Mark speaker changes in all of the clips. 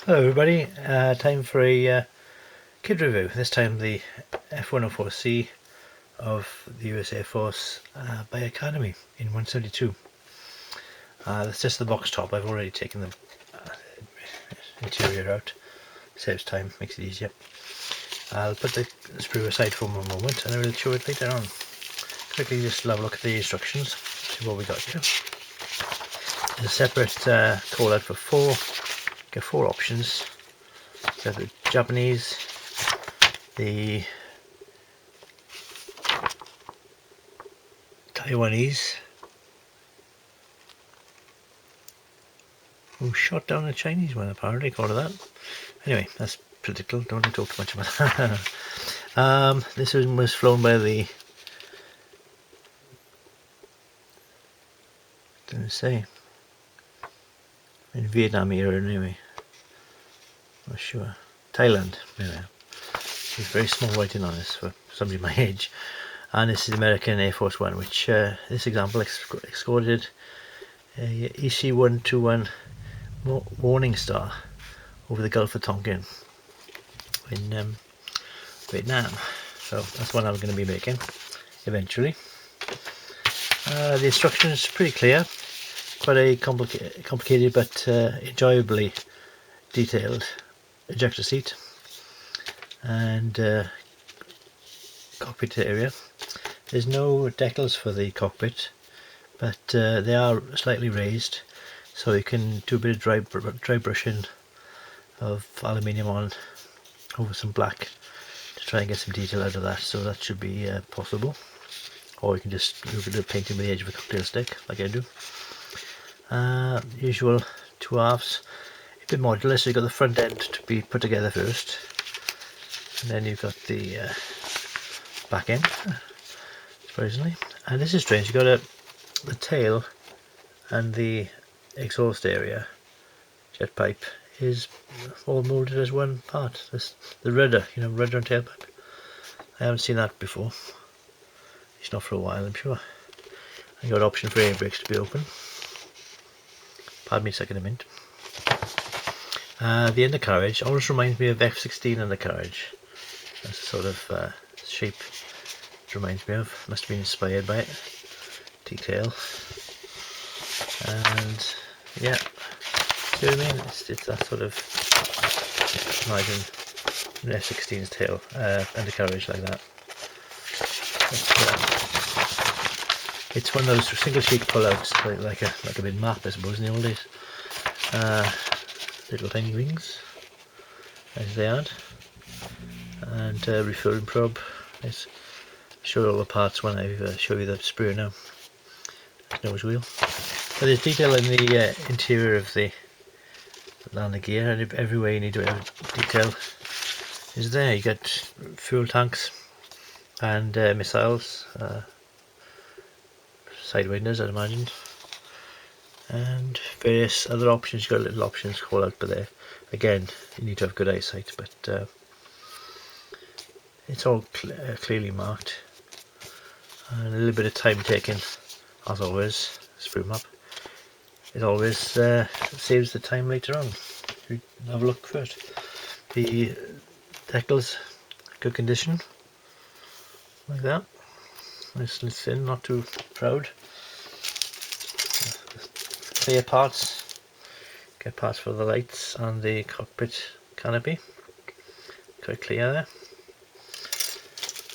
Speaker 1: Hello everybody, time for a kit review, this time the F-104C of the US Air Force by Academy in 172. That's just the box top. I've already taken the interior out, saves time, makes it easier. I'll put the sprue aside for a moment and I will show it later on. Quickly just have a look at the instructions, see what we got here. There's a separate call out for four options. So the Japanese, the Taiwanese, who shot down a Chinese one apparently, called it that. Anyway, that's political, don't talk too much about that. This one was flown by the, didn't say, in Vietnam era anyway, not sure. Thailand, anyway. There's very small writing on this for somebody my age. And this is the American Air Force One, which this example escorted a EC-121 warning star over the Gulf of Tonkin in Vietnam. So that's one I'm going to be making eventually. The instructions are pretty clear, quite a complicated but enjoyably detailed ejector seat and cockpit area. There's no decals for the cockpit, but they are slightly raised, so you can do a bit of dry brushing of aluminium on over some black to try and get some detail out of that, so that should be possible. Or you can just do a bit of painting with the edge of a cocktail stick like I do. Usual two halves, a bit modular, so you've got the front end to be put together first, and then you've got the back end, surprisingly. And this is strange, you've got the tail and the exhaust area, jet pipe, is all moulded as one part. The rudder, rudder and tailpipe. I haven't seen that before. It's not for a while, I'm sure. I got option for air brakes to be open. Pardon me a second, a minute. The undercarriage always reminds me of F-16 undercarriage. That's the sort of shape it reminds me of. Must have been inspired by it. Detail. And yeah, see what I mean? It's that sort of, imagine an F-16's tail, undercarriage like that. It's one of those single sheet pullouts, like a big map, I suppose, in the old days. Little tiny wings, as they had, and refueling probe. Let's show all the parts when I show you the sprue now. Nose wheel. So there's detail in the interior of the landing gear, and everywhere you need to have detail is there. You get fuel tanks and missiles, side windows, I'd imagine, and various other options. You've got little options call out, but there again you need to have good eyesight, but it's all clearly marked, and a little bit of time taken, as always. Sprue map, it always saves the time later on. Have a look first. The decals, good condition, like that, nice and thin, not too proud. Clear parts, get parts for the lights and the cockpit canopy, quite clear there.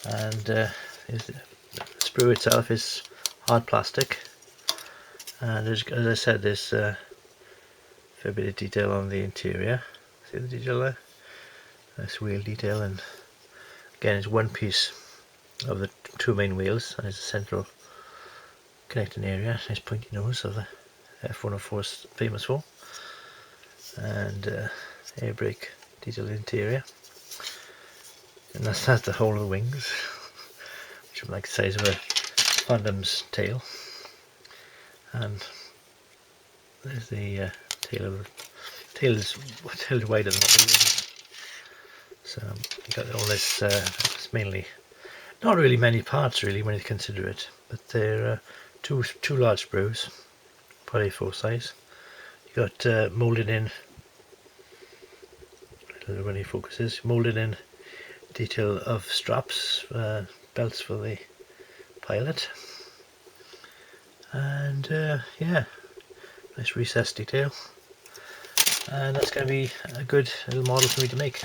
Speaker 1: And the sprue itself is hard plastic, and as I said, there's a fair bit of detail on the interior. See the detail there? Nice wheel detail, and again it's one piece of the two main wheels, and there's a central connecting area, nice pointy nose of the F-104 is famous for, and air brake detailed interior, and that's the whole of the wings, which are like the size of a Phantom's tail. And there's the tail is wider than what the wings. So you got all this. It's mainly not really many parts really when you consider it, but they're two large sprues, probably full size. You got molded in so when he focuses, moulded in detail of straps, belts for the pilot, and yeah, nice recessed detail. And that's going to be a good little model for me to make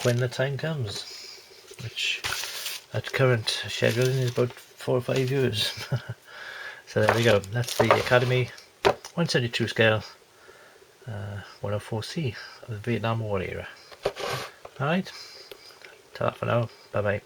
Speaker 1: when the time comes, which at current scheduling is about 4 or 5 years. So there we go, that's the Academy 172 scale 104C of the Vietnam War era. Alright, ta for now, bye bye.